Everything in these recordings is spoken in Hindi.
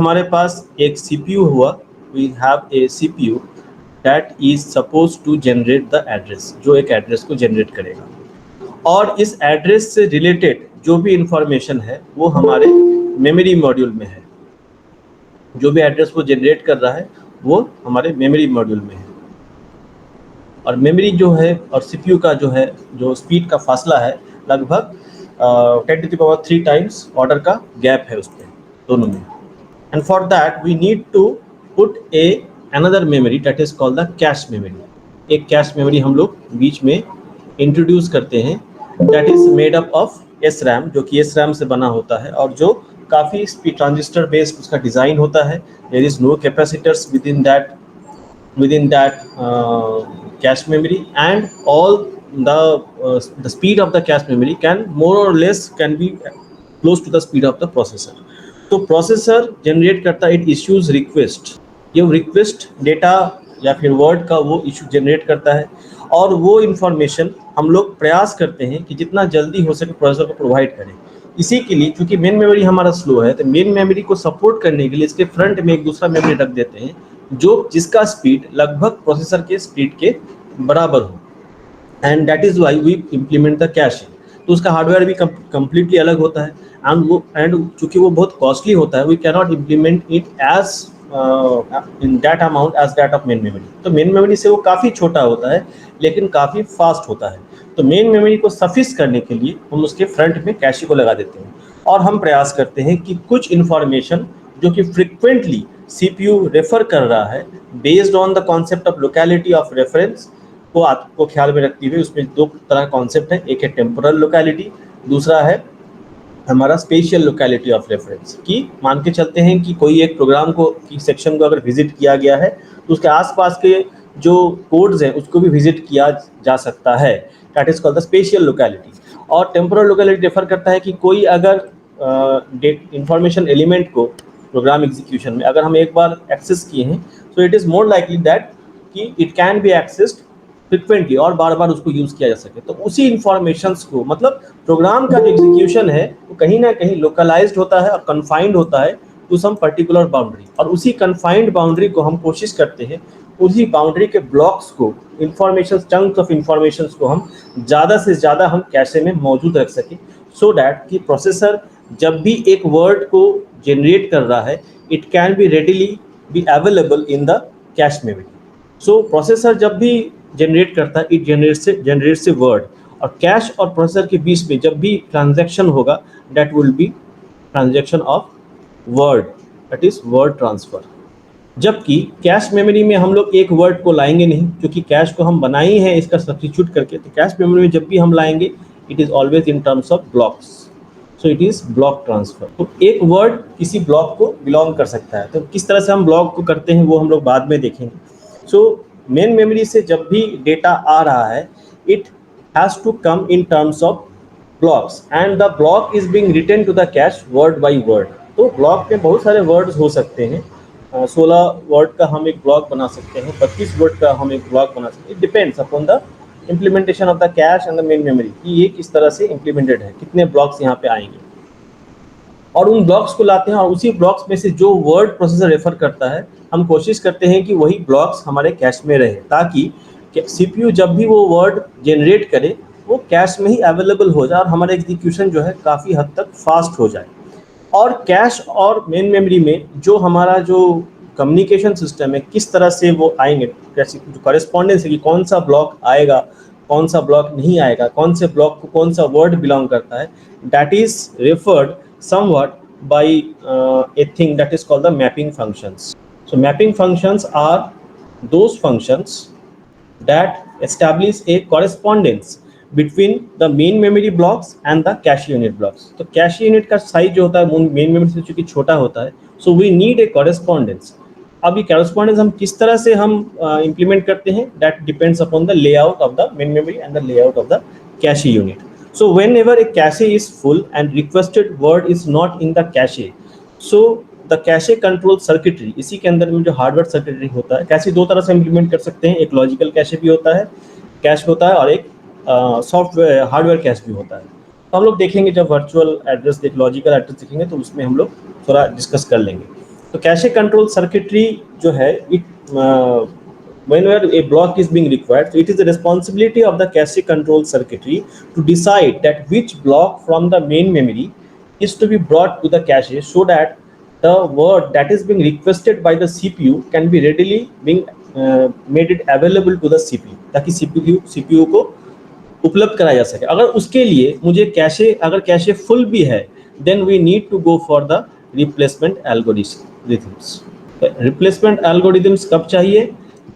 हमारे पास एक सीपीयू हुआ, we have a CPU that is suppose to generate the address, जो एक एड्रेस को जनरेट करेगा, और इस एड्रेस से रिलेटेड जो भी इंफॉर्मेशन है वो हमारे मेमोरी मॉड्यूल में है। जो भी एड्रेस वो जनरेट कर रहा है वो हमारे मेमोरी मॉड्यूल में है, और मेमोरी जो है और सीपीयू का जो है जो स्पीड का फासला है लगभग 10⁻³ टाइम्स ऑर्डर का गैप है उसमें दोनों में। And for that we need to put a another memory that is called the cache memory. एक कैश मेमोरी हम लोग बीच में इंट्रोड्यूस करते हैं that is made up of SRAM, जो कि SRAM से बना होता है और जो काफ़ी स्पीड ट्रांजिस्टर बेस्ड उसका डिज़ाइन होता है। There is no capacitors within that cache memory, and all the speed of the cache memory can more or less can be close to the speed of the processor. तो प्रोसेसर जनरेट करता है, इट इश्यूज रिक्वेस्ट, ये रिक्वेस्ट डेटा या फिर वर्ड का वो इशू जनरेट करता है, और वो इन्फॉर्मेशन हम लोग प्रयास करते हैं कि जितना जल्दी हो सके प्रोसेसर को प्रोवाइड करें। इसी के लिए चूंकि मेन मेमोरी हमारा स्लो है, तो मेन मेमोरी को सपोर्ट करने के लिए इसके फ्रंट में एक दूसरा मेमोरी रख देते हैं जिसका स्पीड लगभग प्रोसेसर के स्पीड के बराबर हो, and that is why we implement the cache. तो उसका हार्डवेयर भी कम्प्लीटली अलग होता है, एंड चूंकि वो बहुत कॉस्टली होता है, we can not implement it as in that amount as that of main memory. तो मेन मेमोरी से वो काफ़ी छोटा होता है लेकिन काफ़ी फास्ट होता है। तो मेन मेमोरी को सफिस करने के लिए हम उसके फ्रंट में कैशे को लगा देते हैं, और हम प्रयास करते हैं कि कुछ इन्फॉर्मेशन जो कि फ्रिक्वेंटली सीपीयू रेफर कर रहा है based on the concept of locality of reference को आपको ख्याल में रखते हुए, उसमें दो तरह का कॉन्सेप्ट है, एक है टेम्पोरल लोकेलिटी, दूसरा है हमारा स्पेशियल लोकेलिटी ऑफ रेफरेंस। कि मान के चलते हैं कि कोई एक प्रोग्राम को की सेक्शन को अगर विजिट किया गया है तो उसके आसपास के जो कोड्स हैं उसको भी विजिट किया जा सकता है, that is called the spatial locality. और टेम्पोरल लोकेलिटी रेफर करता है कि कोई अगर इंफॉर्मेशन एलिमेंट को प्रोग्राम एग्जीक्यूशन में अगर हम एक बार एक्सेस किए हैं, so it is more likely that कि it can be accessed frequently और बार बार उसको यूज़ किया जा सके। तो उसी इंफॉर्मेशंस को, मतलब प्रोग्राम का जो एग्जीक्यूशन है वो कहीं ना कहीं लोकलाइज्ड होता है और कन्फाइंड होता है टू सम पर्टिकुलर बाउंड्री, और उसी कन्फाइंड बाउंड्री को हम कोशिश करते हैं उसी बाउंड्री के ब्लॉक्स को, इंफॉर्मेशन चंक्स ऑफ इंफॉर्मेशन को हम ज़्यादा से ज़्यादा हम कैशे में मौजूद रख सकें, सो दैट कि प्रोसेसर जब भी एक वर्ड को जनरेट कर रहा है it can B readily be available in the cache memory. So processor जब भी जनरेट करता है इट जनरेट्स ए वर्ड, और कैश और प्रोसेसर के बीच में जब भी ट्रांजैक्शन होगा that will be transaction of word, that is word transfer. जबकि कैश मेमोरी में हम लोग एक वर्ड को लाएंगे नहीं, क्योंकि कैश को हम बनाई है इसका सब्स्टिट्यूट करके, तो कैश मेमोरी में जब भी हम लाएंगे it is always in terms of blocks, so it is block transfer. तो एक वर्ड किसी ब्लॉक को बिलोंग कर सकता है, तो किस तरह से हम ब्लॉक को करते हैं वो हम लोग बाद में देखेंगे। सो मेन मेमोरी से जब भी डेटा आ रहा है it has to come in terms of blocks, and the block is being written to the cache word by word. तो ब्लॉक में बहुत सारे वर्ड्स हो सकते हैं, 16 वर्ड का हम एक ब्लॉक बना सकते हैं, 25 वर्ड का हम एक ब्लॉक बना सकते हैं। It depends upon the implementation of the cash and the main memory कि ये किस तरह से इम्प्लीमेंटेड है, कितने ब्लॉक्स यहाँ पे आएंगे, और उन ब्लॉक्स को लाते हैं, और उसी ब्लॉक्स में से जो वर्ड प्रोसेसर रेफर करता है हम कोशिश करते हैं कि वही ब्लॉक्स हमारे कैश में रहे, ताकि सीपीयू जब भी वो वर्ड जनरेट करे वो कैश में ही अवेलेबल हो जाए और हमारा एग्जीक्यूशन जो है काफ़ी हद तक फास्ट हो जाए। और कैश और मेन मेमोरी में जो हमारा जो कम्युनिकेशन सिस्टम है किस तरह से वो आएंगे, कैसे जो कॉरेस्पॉन्डेंस है कि कौन सा ब्लॉक आएगा कौन सा ब्लॉक नहीं आएगा, कौन से ब्लॉक को कौन सा वर्ड बिलोंग करता है, that is referred somewhat by a thing that is called the mapping functions. So mapping functions are those functions that establish a correspondence between the main memory blocks and the cache unit blocks. तो cache unit का साइज जो होता है मेन मेमोरी से चूंकि छोटा होता है, so we need a correspondence. अब ये correspondence हम किस तरह से हम implement करते हैं, that depends upon the layout of the main memory and the layout of the cache unit. So whenever a cache is full and requested word is not in the cache, so the cache control circuitry, इसी के अंदर में जो हार्डवेयर सर्किटरी होता है, कैसे दो तरह से इम्प्लीमेंट कर सकते हैं, एक लॉजिकल कैशे भी होता है, कैश होता है, और एक सॉफ्टवेयर हार्डवेयर कैश भी होता है। तो हम लोग देखेंगे जब वर्चुअल एड्रेस लॉजिकल एड्रेस देखेंगे तो उसमें हम लोग थोड़ा डिस्कस कर लेंगे। तो कैशे कंट्रोल सर्किटरी जो है it whenever a block is being required, so it is the responsibility of the cache control circuitry to decide that which block from the main memory is to be brought to the cache so that the word that is being requested by the CPU can be readily being made it available to the CPU, ताकि CPU को उपलब्ध कराया जा सके। अगर उसके लिए मुझे कैशे, अगर कैशे फुल भी है, then we need to go for the replacement algorithms. Replacement algorithms कब चाहिए?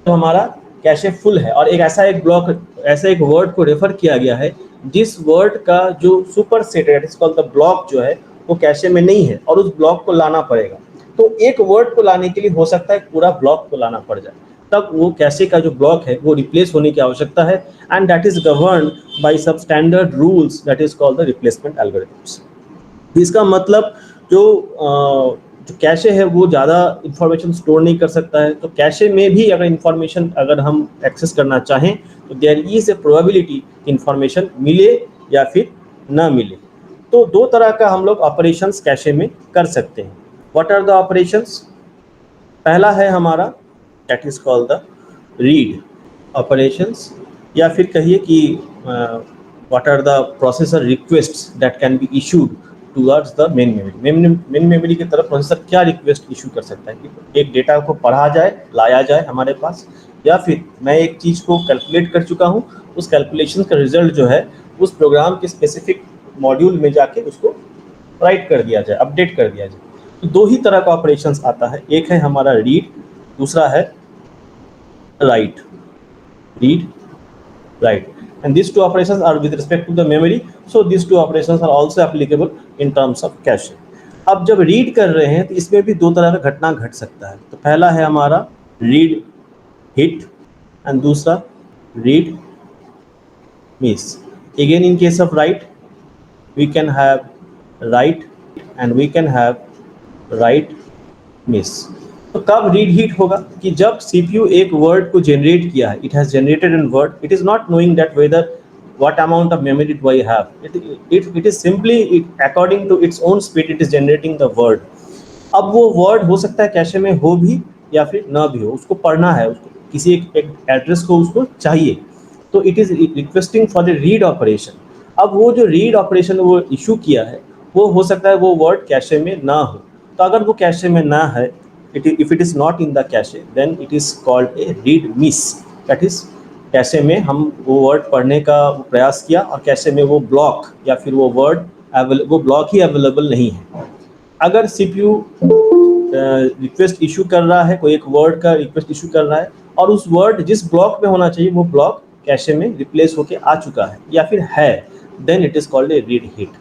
तो हमारा कैशे फुल है और एक ऐसा एक ब्लॉक, ऐसा एक वर्ड को रेफर किया गया है जिस वर्ड का जो सुपर सेट है, इट्स कॉल्ड द ब्लॉक, जो है वो कैशे में नहीं है और उस ब्लॉक को लाना पड़ेगा। तो एक वर्ड को लाने के लिए हो सकता है पूरा ब्लॉक को लाना पड़ जाए, तब वो कैशे का जो ब्लॉक है वो रिप्लेस होने की आवश्यकता है, and that is governed by सब standard rules that is called the replacement algorithms. इसका मतलब जो कैशे है वो ज़्यादा इंफॉर्मेशन स्टोर नहीं कर सकता है, तो कैशे में भी अगर इंफॉर्मेशन अगर हम एक्सेस करना चाहें तो there is a probability information मिले या फिर ना मिले। तो दो तरह का हम लोग ऑपरेशंस कैशे में कर सकते हैं। What are the operations? पहला है हमारा that is called the read operations, या फिर कहिए कि what are the processor requests that can be issued towards the main memory. Main memory की तरफ प्रोसेसर क्या रिक्वेस्ट इशू कर सकता है कि एक डेटा को पढ़ा जाए, लाया जाए हमारे पास, या फिर मैं एक चीज़ को कैलकुलेट कर चुका हूँ, उस कैलकुलेशन का रिजल्ट जो है उस प्रोग्राम के स्पेसिफिक मॉड्यूल में जाके उसको राइट कर दिया जाए, अपडेट कर दिया जाए। तो दो ही तरह का ऑपरेशंस आता है, एक है हमारा रीड, दूसरा है right. Read, right, and these two operations are with respect to the memory, so these two operations are also applicable in terms of cache। अब जब रीड कर रहे हैं तो इसमें भी दो तरह का घटना घट सकता है। तो पहला है हमारा रीड हिट एंड दूसरा read miss. Again in case of write we can have write and we can have write miss. तो कब रीड हिट होगा? कि जब CPU एक वर्ड को जनरेट किया है, it has generated an word, it is not knowing that whether what amount of memory do I have, it is simply according to its own speed it is generating the word। अब वो वर्ड हो सकता है कैशे में हो भी या फिर ना भी हो, उसको पढ़ना है, उसको किसी एक एड्रेस को उसको चाहिए, तो it is requesting for the read operation. अब वो जो रीड ऑपरेशन वो इशू किया है वो हो सकता है वो वर्ड कैशे में ना हो। तो अगर वो कैशे में ना है, if it is not in the cache, then it is called a read miss। that is cache में हम वो वर्ड पढ़ने का प्रयास किया और कैशे में वो ब्लॉक या फिर वो वर्ड वो ब्लॉक ही अवेलेबल नहीं है। अगर CPU रिक्वेस्ट इशू कर रहा है, कोई एक वर्ड का रिक्वेस्ट इशू कर रहा है और उस वर्ड जिस ब्लॉक में होना चाहिए वो ब्लॉक कैशे में रिप्लेस होके आ चुका है या फिर है, then it is called a read hit.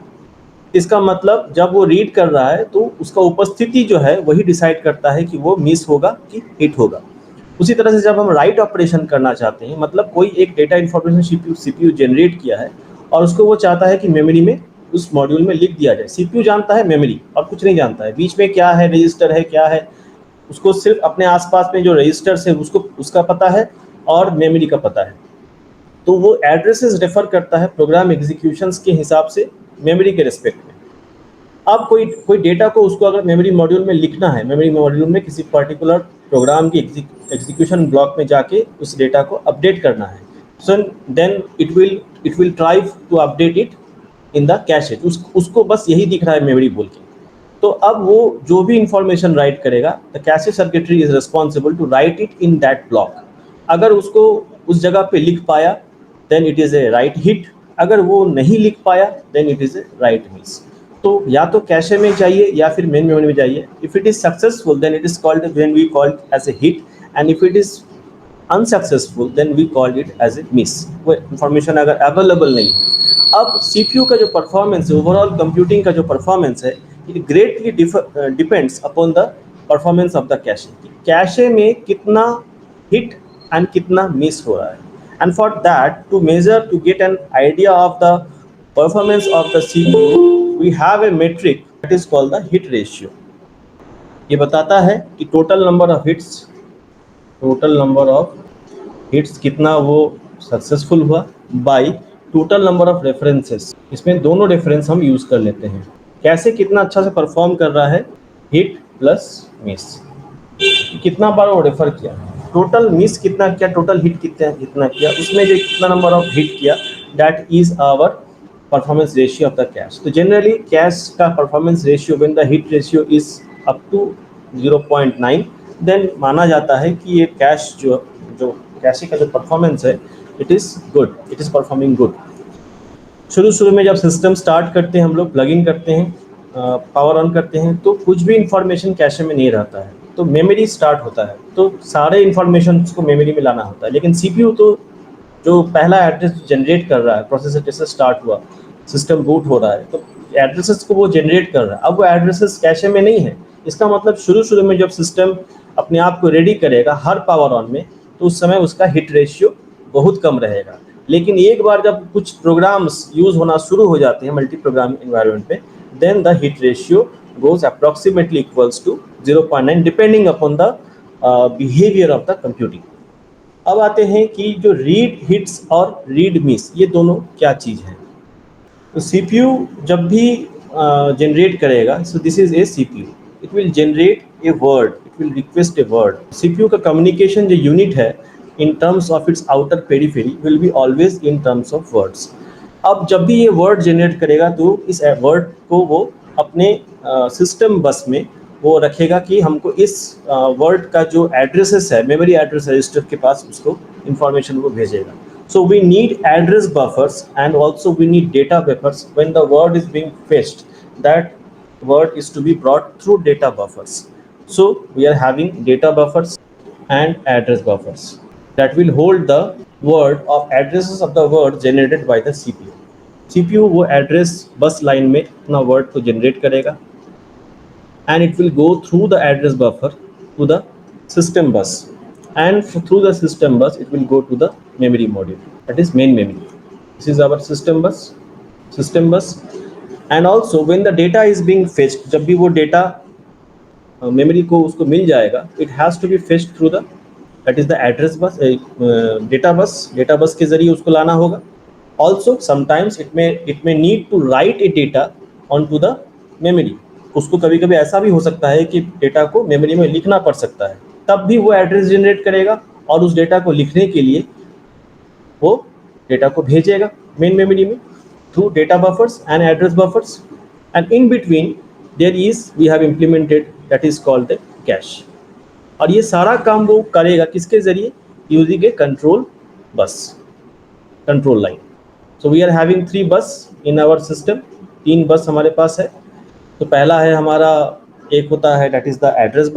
इसका मतलब जब वो रीड कर रहा है तो उसका उपस्थिति जो है वही डिसाइड करता है कि वो मिस होगा कि हिट होगा। उसी तरह से जब हम राइट ऑपरेशन करना चाहते हैं, मतलब कोई एक डेटा इन्फॉर्मेशन CPU जनरेट किया है और उसको वो चाहता है कि मेमोरी में उस मॉड्यूल में लिख दिया जाए। CPU जानता है मेमोरी और कुछ नहीं जानता है, बीच में क्या है, रजिस्टर है, क्या है, उसको सिर्फ अपने आसपास में जो रजिस्टर्स है उसका पता है और मेमोरी का पता है। तो वो एड्रेसेस रेफर करता है प्रोग्राम एग्जीक्यूशंस के हिसाब से मेमोरी के रिस्पेक्ट में। अब कोई डेटा को उसको अगर मेमोरी मॉड्यूल में लिखना है, मेमोरी मॉड्यूल में किसी पर्टिकुलर प्रोग्राम की एग्जीक्यूशन ब्लॉक में जाके उस डेटा को अपडेट करना है, so then it will try to update it in the cache. उसको बस यही दिख रहा है मेमोरी बोल के। तो अब वो जो भी इंफॉर्मेशन राइट करेगा, the cache circuitry is responsible to write it in that block. अगर उसको उस जगह पे लिख पाया then it is a write hit, अगर वो नहीं लिख पाया then it is a write miss. तो या तो कैशे में चाहिए या फिर मेन मेमोरी में चाहिए। If it is successful then it is called when we called as a hit, and if it is unsuccessful then we called it as a miss. वो इंफॉर्मेशन अगर अवेलेबल नहीं है। अब CPU का जो परफॉर्मेंस है, ओवरऑल कंप्यूटिंग का जो परफॉर्मेंस है, it greatly depends upon the performance of the cache. Cache में कितना हिट एंड कितना मिस हो रहा है, and for that to measure, to get an idea of the performance of the CPU, we have a metric that is called the hit ratio। ये बताता है कि टोटल नंबर ऑफ हिट्स कितना वो सक्सेसफुल हुआ by total number of references. इसमें दोनों रेफरेंस हम यूज़ कर लेते हैं। कैसे कितना अच्छा से परफॉर्म कर रहा है हिट प्लस मिस। कितना बार वो रेफर किया, टोटल मिस कितना किया, टोटल हिट कितना किया, उसमें जो कितना नंबर ऑफ हिट किया, that is our performance ratio of the cache. तो जनरली कैश का performance ratio when the hit ratio is up to 0.9, then माना जाता है कि ये कैश जो जो कैश का जो परफॉर्मेंस है it is good, it is performing good. शुरू में जब सिस्टम स्टार्ट करते हैं, हम लोग प्लग इन करते हैं, पावर ऑन करते हैं, तो कुछ भी इंफॉर्मेशन कैशे में नहीं रहता है, तो मेमोरी स्टार्ट होता है, तो सारे इंफॉर्मेशन को मेमोरी में लाना होता है। लेकिन सीपीयू तो जो पहला एड्रेस जनरेट कर रहा है, प्रोसेसर जैसे स्टार्ट हुआ, सिस्टम बूट हो रहा है, तो एड्रेसेस को वो जनरेट कर रहा है। अब वो एड्रेसेस कैशे में नहीं है, इसका मतलब शुरू में जब सिस्टम अपने आप को रेडी करेगा हर पावर ऑन में, तो उस समय उसका हिट रेशियो बहुत कम रहेगा। लेकिन एक बार जब कुछ प्रोग्राम्स यूज होना शुरू हो जाते हैं मल्टी प्रोग्राम इन्वायरमेंट पे, then the hit ratio goes approximately equals to 0.9 depending upon the behavior of the computing। अब आते हैं कि जो रीड हिट्स और रीड मिस ये दोनों क्या चीज़ है। तो सीपीयू जब भी जनरेट करेगा, so this is a CPU, it will generate a word, it will request a word. CPU का कम्युनिकेशन जो यूनिट है इन terms of its outer periphery will be always in terms of words. अब जब भी ये वर्ड जनरेट करेगा तो इस वर्ड को वो अपने सिस्टम बस में वो रखेगा कि हमको इस वर्ड का जो एड्रेसेस है, मेमोरी एड्रेस रजिस्टर के पास उसको इंफॉर्मेशन वो भेजेगा। So we need address buffers and also we need data buffers when the word is being fetched. That word is to be brought through data buffers. So we are having data buffers and address buffers that will hold the word of addresses of the word generated by the CPU. CPU वो address bus line में अपना word को generate करेगा and it will go through the address buffer to the system bus, and through the system bus it will go to the memory module, that is main memory. This is our system bus। and also when the data is being fetched, जब भी वो data memory को उसको मिल जाएगा, it has to be fetched through the that is the address bus, data bus के जरिए उसको लाना होगा। also sometimes it may need to write a data onto the memory। उसको कभी कभी ऐसा भी हो सकता है कि डेटा को मेमोरी में लिखना पड़ सकता है, तब भी वो एड्रेस जनरेट करेगा और उस डेटा को लिखने के लिए वो डेटा को भेजेगा मेन मेमोरी में through data buffers and address buffers. And in between there is we have implemented that is called the cache. और ये सारा काम वो करेगा किसके जरिए, using a control bus, control line. So we are having 3 bus in our system, 3 बस हमारे पास है। तो पहला है हमारा, एक होता है that is the address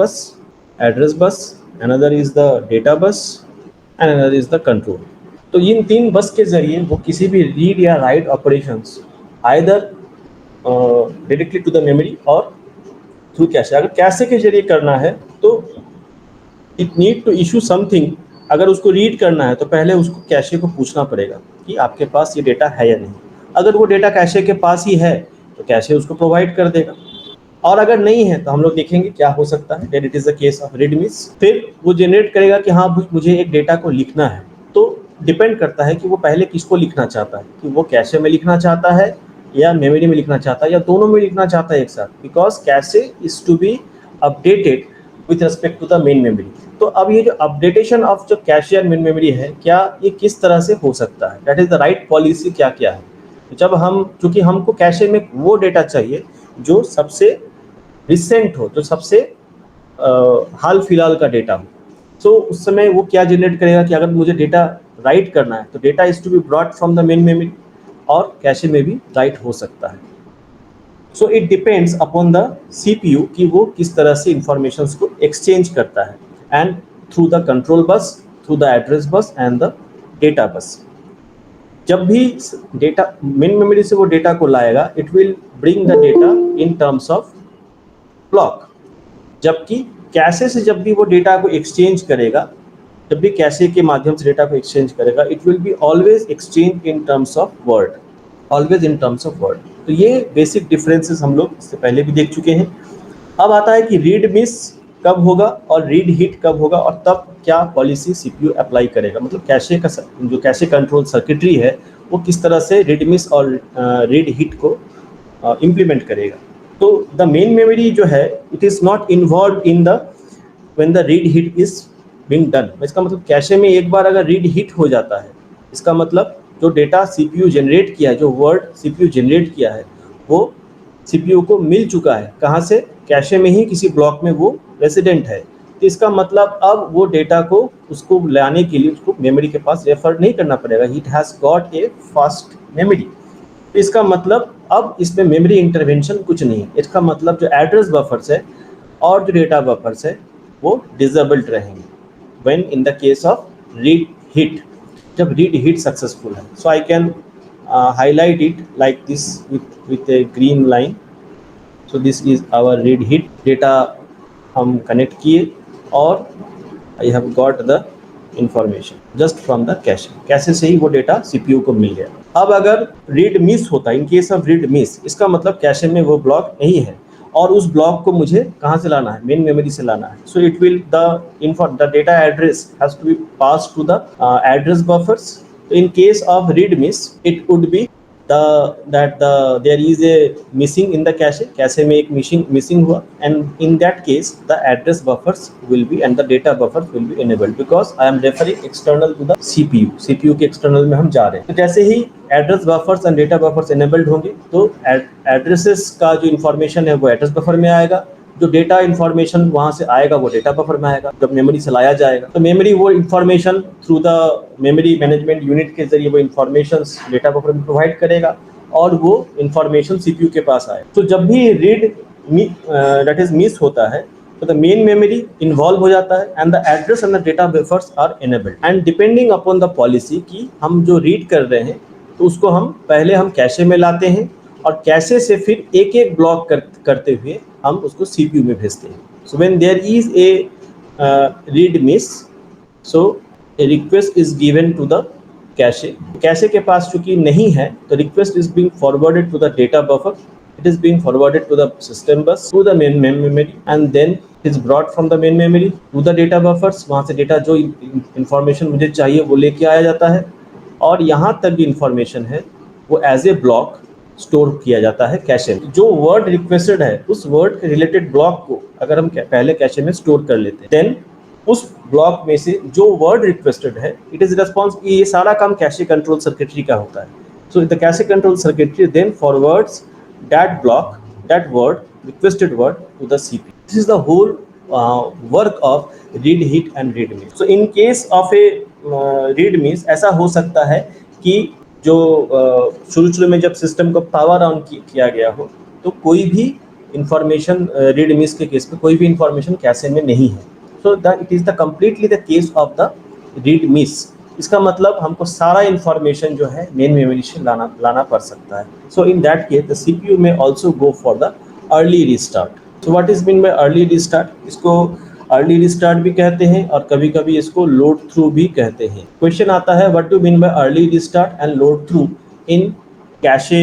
bus, another is the data bus and another is the control. तो इन 3 बस के जरिए वो किसी भी रीड या write operations either directly to the memory और थ्रू कैशे। अगर कैशे के जरिए करना है तो it need to issue something. अगर उसको रीड करना है तो पहले उसको कैशे को पूछना पड़ेगा कि आपके पास ये डेटा है या नहीं। अगर वो डेटा कैशे के पास ही है तो कैशे उसको प्रोवाइड कर देगा, और अगर नहीं है तो हम लोग देखेंगे क्या हो सकता है, that it is the case of read miss. फिर वो जनरेट करेगा कि हाँ मुझे एक डेटा को लिखना है, तो डिपेंड करता है कि वो पहले किसको लिखना चाहता है, कि वो कैशे में लिखना चाहता है या मेमोरी में लिखना चाहता है या दोनों में लिखना चाहता है एक साथ, because cache is to be updated with respect to the main memory. तो अब ये जो अपडेटेशन ऑफ जो कैशे और मेन मेमोरी है, क्या ये किस तरह से हो सकता है, that is the write policy क्या क्या है। जब हम, चूँकि हमको कैशे में वो डेटा चाहिए जो सबसे रिसेंट हो, जो सबसे हाल फिलहाल का डेटा हो, सो उस समय वो क्या जनरेट करेगा कि अगर मुझे डेटा राइट करना है तो data is to be brought from the main memory, और कैशे में भी राइट हो सकता है। So it depends upon the CPU कि वो किस तरह से इंफॉर्मेशंस को एक्सचेंज करता है, and through the control bus, through the address bus and the data bus. जब भी डेटा मेन मेमोरी से वो डेटा को लाएगा, it will bring the data in terms of block, जबकि कैशे से जब भी वो डेटा को एक्सचेंज करेगा, जब भी कैशे के माध्यम से डेटा को एक्सचेंज करेगा, it will be always exchange in terms of word, always in terms of word. तो ये बेसिक डिफरेंसेस हम लोग इससे पहले भी देख चुके हैं। अब आता है कि रीड मिस कब होगा और रीड हिट कब होगा, और तब क्या पॉलिसी सीपीयू अप्लाई करेगा, मतलब कैशे का जो कैशे कंट्रोल सर्किटरी है वो किस तरह से रीड मिस और रीड हिट को इम्प्लीमेंट करेगा। तो द मेन मेमोरी जो है it is not involve in the when the read hit is being done. इसका मतलब कैशे में एक बार अगर रीड हिट हो जाता है, इसका मतलब जो डेटा सीपीयू जनरेट किया है, जो वर्ड सीपीयू जनरेट किया है, वो सीपीयू को मिल चुका है। कहाँ से? कैशे में ही किसी ब्लॉक में वो रेसिडेंट है। तो इसका मतलब अब वो डेटा को उसको लाने के लिए उसको मेमोरी के पास रेफर नहीं करना पड़ेगा। It has got a fast memory. तो इसका मतलब अब इसमें मेमोरी इंटरवेंशन कुछ नहीं। इसका मतलब जो एड्रेस बफर्स है और जो डेटा बफर्स है वो डिसेबल्ड रहेंगे when in the case of read hit, जब रीड हिट सक्सेसफुल है। So I can highlight it like this with a green line. So this is our read hit data हम connect किए और I have got the information just from the cache। Cache से ही वो डेटा सीपीयू को मिल गया। अब अगर रीड मिस होता है, इन केस ऑफ रीड मिस, इसका मतलब कैशे में वो ब्लॉक नहीं है और उस ब्लॉक को मुझे कहाँ से लाना है? मेन मेमोरी से लाना है। So it will the data address has to be pass to the address buffers. In case of read miss, it would be there is a missing in the cache में एक missing हुआ, and in that case the address buffers will be and the data buffers will be enabled because I am referring external to the CPU के external में हम जा रहे हैं। तो जैसे ही address buffers and data buffers enabled होंगे तो addresses का जो information है वो address buffer में आएगा, जो डेटा इन्फॉर्मेशन वहां से आएगा वो डेटा बफर में आएगा। जब मेमोरी से लाया जाएगा तो मेमोरी वो information through the memory management unit के जरिए वो इन्फॉर्मेशन डेटा बफर में प्रोवाइड करेगा और वो इन्फॉर्मेशन सीपीयू के पास आए। तो जब भी रीड दैट इज मिस होता है तो द मेन मेमोरी इन्वॉल्व हो जाता है and the address and the data buffers are enabled and depending upon the policy कि हम जो रीड कर रहे हैं तो उसको हम पहले हम कैशे में लाते हैं और कैशे से फिर एक एक ब्लॉक करते हुए हम उसको सीपीयू में भेजते हैं। So when there is a read miss, so a request is given to the cache के पास चूंकि नहीं है तो request is being forwarded to the data buffer, it is being forwarded to the system bus to the main memory and then it is brought from the main memory to the data buffers. वहाँ से डेटा जो इंफॉर्मेशन मुझे चाहिए वो लेके आया जाता है और यहाँ तक भी इंफॉर्मेशन है वो एज ए ब्लॉक स्टोर किया जाता है कैशे में। जो वर्ड रिक्वेस्टेड है उस वर्ड के रिलेटेड ब्लॉक को अगर हम पहले कैशे में स्टोर कर लेते हैं देन उस ब्लॉक में से जो वर्ड रिक्वेस्टेड है इट इज रिस्पॉन्स। ये सारा काम कैशे कंट्रोल सर्किटरी का होता है। So the cache control circuitry then forwards that block, that word, requested word to the CPU. This is the whole work of read hit and read miss. So in case of a read miss ऐसा हो सकता है कि जो शुरू में जब सिस्टम को पावर ऑन किया गया हो तो कोई भी इंफॉर्मेशन रीड मिस के केस में कोई भी इंफॉर्मेशन कैशे में नहीं है। So it is the completely the case of the read miss. इसका मतलब हमको सारा इंफॉर्मेशन जो है मेन मेमोरी से लाना पड़ सकता है। So in that case the CPU में also go for the early restart. So what is mean by early restart? इसको अर्ली रिस्टार्ट भी कहते हैं और कभी कभी इसको लोड थ्रू भी कहते हैं। क्वेश्चन आता है what do mean by early restart and load through in cache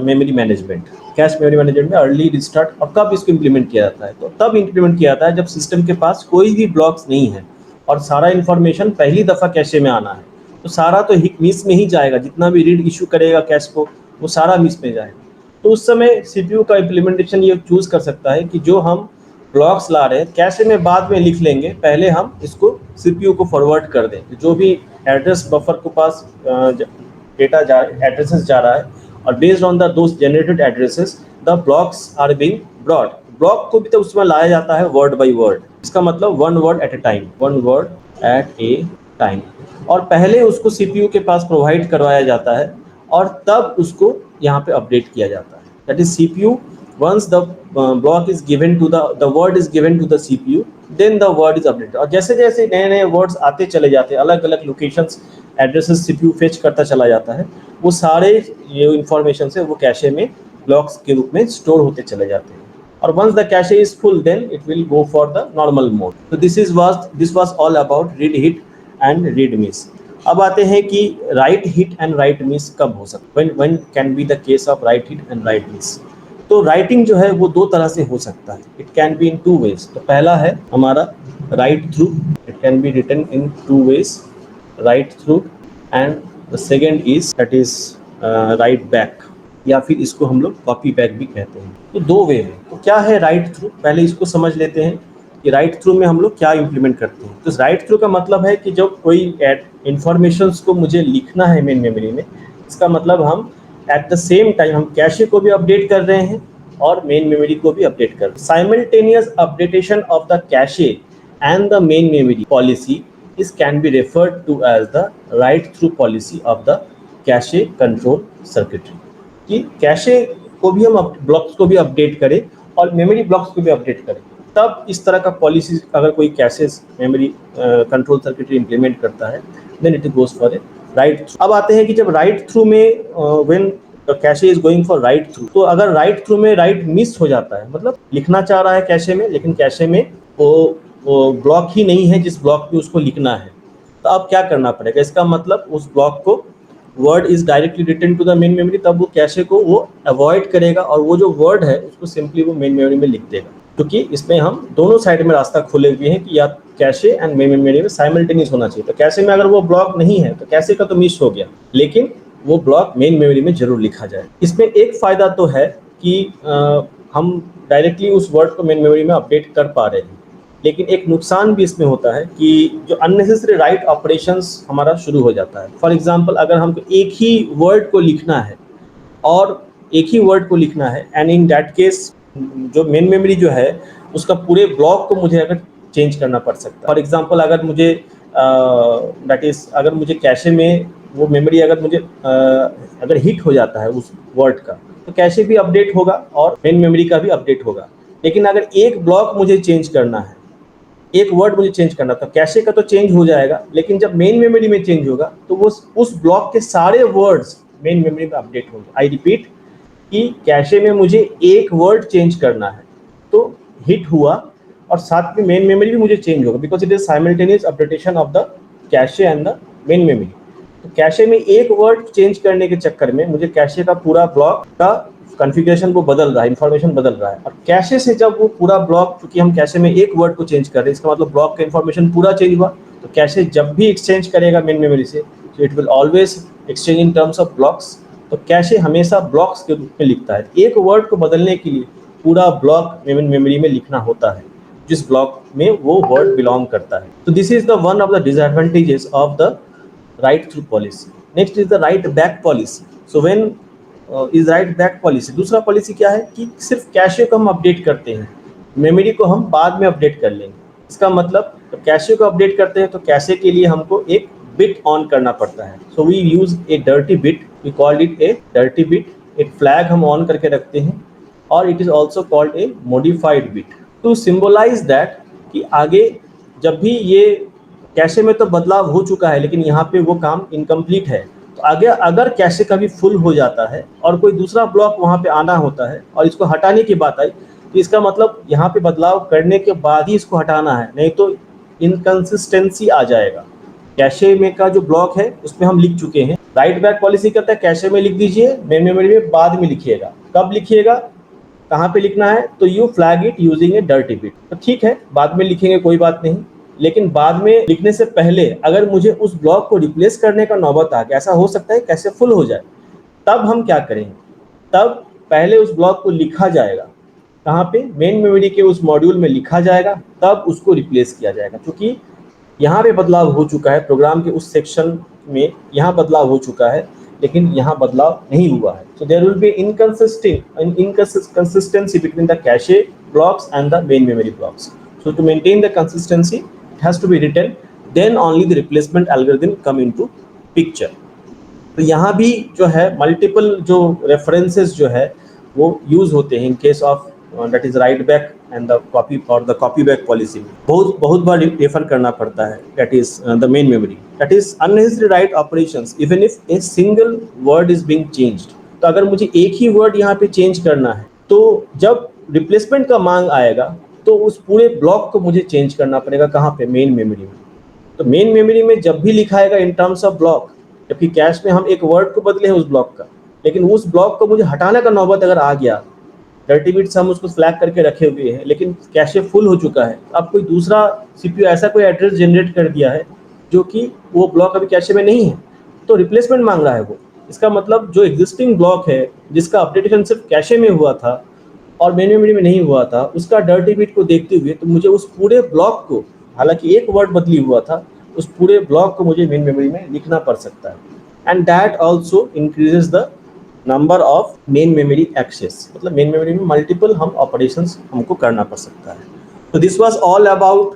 memory management. Cache memory management में अर्ली रिस्टार्ट और कब इसको इम्प्लीमेंट किया जाता है? तो तब इम्प्लीमेंट किया जाता है जब सिस्टम के पास कोई भी ब्लॉक्स नहीं है और सारा इन्फॉर्मेशन पहली दफ़ा कैशे में आना है तो सारा तो मिस में ही जाएगा। जितना भी रीड इशू करेगा कैश को वो सारा मिस में जाएगा। तो उस समय सीपीयू का इम्प्लीमेंटेशन ये चूज़ कर सकता है कि जो हम ब्लॉक्स ला रहे हैं कैशे में बाद में लिख लेंगे, पहले हम इसको सीपीयू को फॉरवर्ड कर दें। जो भी एड्रेस बफर के पास डेटा एड्रेसेस जा रहा है और based on the those generated addresses the blocks are being brought. Block को भी तो उसमें लाया जाता है वर्ड बाय वर्ड। इसका मतलब one word at A time, one word at A time. और पहले उसको सीपीयू के पास प्रोवाइड करवाया जाता है और तब उसको यहाँ पे अपडेट किया जाता है। That is CPU once the block is given to the word is given to the CPU then the word is updated। और जैसे जैसे नए नए वर्ड्स आते चले जाते हैं अलग अलग लोकेशंस एड्रेसेस सीपीयू फेच करता चला जाता है, वो सारे ये इंफॉर्मेशन से वो कैशे में ब्लॉक्स के रूप में स्टोर होते चले जाते हैं और once the cache is full then it will go for the normal mode। so this was all about read hit and read miss। अब आते हैं कि right hit and right miss कब हो सकता है, when can be the case of right hit and right miss। तो राइटिंग जो है वो दो तरह से हो सकता है। It can be in two ways. तो पहला है हमारा write through, it can be written in two ways, write through, and the second is that is write back. या फिर इसको हम लोग कॉपी बैक भी कहते हैं। तो दो वे में, तो क्या है राइट थ्रू, पहले इसको समझ लेते हैं कि राइट थ्रू में हम लोग क्या इम्प्लीमेंट करते हैं। तो राइट थ्रू का मतलब है कि जब कोई इंफॉर्मेशंस को मुझे लिखना है मेन मेमोरी में, इसका मतलब हम एट द सेम टाइम हम कैशे को भी अपडेट कर रहे हैं और मेन मेमोरी को भी अपडेट कर रहे हैं। Simultaneous updation of the cache and the main memory policy is can be referred to as the write through policy of the cache control circuitry. कि कैशे को भी हम ब्लॉक्स को भी अपडेट करें और मेमोरी ब्लॉक्स को भी अपडेट करें, तब इस तरह का पॉलिसी अगर कोई cache memory control circuitry implement करता है, then it goes for a write through. अब आते हैं कि जब राइट थ्रू में when cache is going for write through, तो अगर राइट थ्रू में राइट मिस हो जाता है, मतलब लिखना चाह रहा है कैशे में, लेकिन कैशे में वो ब्लॉक ही नहीं है जिस ब्लॉक पे उसको लिखना है, तो अब क्या करना पड़ेगा, इसका मतलब उस ब्लॉक को word is directly written to the main memory, तब वो कैशे को वो अवॉइड करेगा और वो जो वर्ड है उसको सिंपली वो मेन मेमोरी में लिख देगा, क्योंकि इसमें हम दोनों साइड में रास्ता खोले हुए हैं कि या कैशे एंड मेन मेमोरी में साइमल्टेनियस होना चाहिए। तो कैशे में अगर वो ब्लॉक नहीं है तो कैशे का तो मिस हो गया, लेकिन वो ब्लॉक मेन मेमोरी में जरूर लिखा जाए। इसमें एक फायदा तो है कि हम डायरेक्टली उस वर्ड को मेन मेमोरी में अपडेट कर पा रहे हैं, लेकिन एक नुकसान भी इसमें होता है कि जो अननेसेसरी राइट ऑपरेशंस हमारा शुरू हो जाता है। फॉर एग्जांपल, अगर हमको एक ही वर्ड को लिखना है और एक ही वर्ड को लिखना है एंड इन दैट केस जो मेन मेमोरी जो है उसका पूरे ब्लॉक को मुझे अगर चेंज करना पड़ सकता है। फॉर एग्जांपल, अगर मुझे दैट इज अगर मुझे कैशे में वो मेमोरी अगर मुझे अगर हिट हो जाता है उस वर्ड का, तो कैशे भी अपडेट होगा और मेन मेमोरी का भी अपडेट होगा। लेकिन अगर एक ब्लॉक मुझे चेंज करना है, एक वर्ड मुझे चेंज करना, तो कैशे का तो चेंज हो जाएगा, लेकिन जब मेन मेमोरी में चेंज होगा तो वो उस ब्लॉक के सारे वर्ड्स मेन मेमोरी में अपडेट होंगे। आई रिपीट कि कैशे में मुझे एक वर्ड चेंज करना है तो हिट हुआ और साथ में मेन मेमोरी भी मुझे चेंज होगा, because it is simultaneous updation of the cache and the main memory. तो कैशे में एक वर्ड चेंज करने के चक्कर में मुझे कैशे का पूरा ब्लॉक का कॉन्फ़िगरेशन वो बदल रहा है, इंफॉर्मेशन बदल रहा है। और कैशे से जब वो पूरा ब्लॉक, क्योंकि हम कैशे में एक वर्ड को चेंज कर रहे हैं, इसका मतलब ब्लॉक का इंफॉर्मेशन पूरा चेंज हुआ, तो कैशे जब भी एक्सचेंज करेगा मेन मेमोरी से, तो it will always exchange in terms of blocks. तो कैशे हमेशा ब्लॉक्स के रूप में लिखता है। एक वर्ड को बदलने के लिए पूरा ब्लॉक मेन मेमोरी में लिखना होता है जिस ब्लॉक में वो वर्ड बिलोंग करता है। तो this is the one of the disadvantages of the write through policy. Next is the right back policy. So when is write back policy, दूसरा पॉलिसी क्या है कि सिर्फ कैशे को हम अपडेट करते हैं, मेमोरी को हम बाद में अपडेट कर लेंगे। इसका मतलब तो कैशे को अपडेट करते हैं तो कैशे के लिए हमको एक बिट ऑन करना पड़ता है। So we use a dirty bit, we called it a dirty bit. एक फ्लैग हम ऑन करके रखते हैं और it is also called a modified bit to symbolize that कि आगे जब भी ये कैशे में तो बदलाव हो चुका है लेकिन यहाँ पे वो काम इनकम्प्लीट है, तो आगे अगर कैशे कभी फुल हो जाता है और कोई दूसरा ब्लॉक वहाँ पे आना होता है और इसको हटाने की बात आई, तो इसका मतलब यहाँ पे बदलाव करने के बाद ही इसको हटाना है, नहीं तो इनकंसिस्टेंसी आ जाएगा। कैशे में का जो ब्लॉक है उसमें हम लिख चुके हैं। राइट बैक पॉलिसी कहता है कैशे में लिख दीजिए, मेन मेमोरी में बाद में लिखिएगा। कब लिखिएगा, कहाँ पे लिखना है, तो you flag it using A dirty bit. तो ठीक है, बाद में लिखेंगे कोई बात नहीं, लेकिन बाद में लिखने से पहले अगर मुझे उस ब्लॉक को रिप्लेस करने का नौबत आ गया, ऐसा हो सकता है कैसे फुल हो जाए, तब हम क्या करेंगे, तब पहले उस ब्लॉक को लिखा जाएगा, कहाँ पे, मेन मेमोरी के उस मॉड्यूल में लिखा जाएगा, तब उसको रिप्लेस किया जाएगा। क्योंकि यहाँ पे बदलाव हो चुका है, प्रोग्राम के उस सेक्शन में यहाँ बदलाव हो चुका है लेकिन यहाँ बदलाव नहीं हुआ है। So there will be inconsistency between the cache blocks and the main memory blocks. So to maintain the consistency, it has to be written, then only the replacement algorithm come into picture. तो यहाँ भी जो है मल्टीपल जो रेफरेंसेस जो है वो यूज होते हैं इन case of that is write back and the copy और द कॉपी बैक पॉलिसी में बहुत बार रेफर करना पड़ता है, that is the main memory, that is unnecessary right operations even if a single word is being changed. तो अगर मुझे एक ही वर्ड यहाँ पे चेंज करना है तो जब रिप्लेसमेंट का मांग आएगा तो उस पूरे ब्लॉक को मुझे चेंज करना पड़ेगा, कहाँ पे, मेन मेमोरी में। तो मेन मेमोरी में जब भी लिखाएगा इन टर्म्स ऑफ ब्लॉक, जबकि कैश में हम एक वर्ड को बदले हैं उस ब्लॉक का, लेकिन उस ब्लॉक को मुझे हटाने का नौबत अगर आ गया, डर्टी बिट से हम उसको फ्लैग करके रखे हुए हैं लेकिन कैशे फुल हो चुका है, अब कोई दूसरा सीपीयू ऐसा कोई एड्रेस जनरेट कर दिया है जो कि वो ब्लॉक अभी कैशे में नहीं है, तो रिप्लेसमेंट मांग रहा है वो, इसका मतलब जो एग्जिस्टिंग ब्लॉक है जिसका अपडेटेशन सिर्फ कैशे में हुआ था और मेन मेमोरी में नहीं हुआ था, उसका डर्टी बिट को देखते हुए तो मुझे उस पूरे ब्लॉक को, हालांकि एक वर्ड बदली हुआ था, उस पूरे ब्लॉक को मुझे मेन मेमोरी में लिखना पड़ सकता है। And that also increases the number of main memory access, मतलब मेन मेमोरी में मल्टीपल हम ऑपरेशंस हमको करना पड़ सकता है। तो this was all about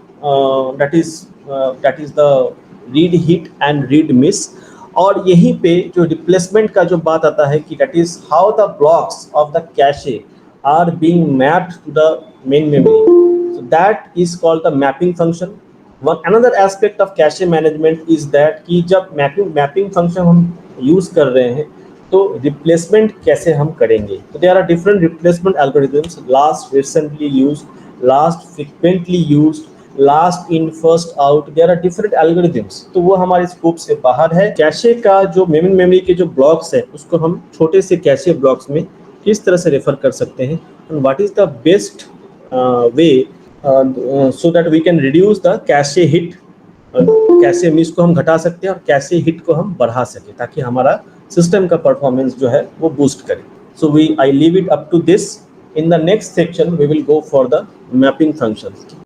that is the read hit and read miss. और यहीं पे जो रिप्लेसमेंट का जो बात आता है कि that is how the blocks of the cache are being mapped to the main memory. So that is called the mapping function. One another aspect of cache management is that कि जब mapping function हम use कर रहे हैं तो replacement कैसे हम करेंगे। तो there are different replacement algorithms, last recently used, last frequently used, last in first out, there are different algorithms. तो वो हमारे स्कोप से बाहर है। कैशे का जो मेन मेमोरी के जो ब्लॉक्स है उसको हम छोटे से कैशे ब्लॉक्स में किस तरह से रेफर कर सकते हैं, and what is the best way so that we can reduce the cache hit, cache miss को हम घटा सकते हैं और कैशे हिट को हम बढ़ा सकें ताकि हमारा सिस्टम का परफॉर्मेंस जो है वो बूस्ट करे। So we I leave it up to this. In the next section we will go for the mapping function.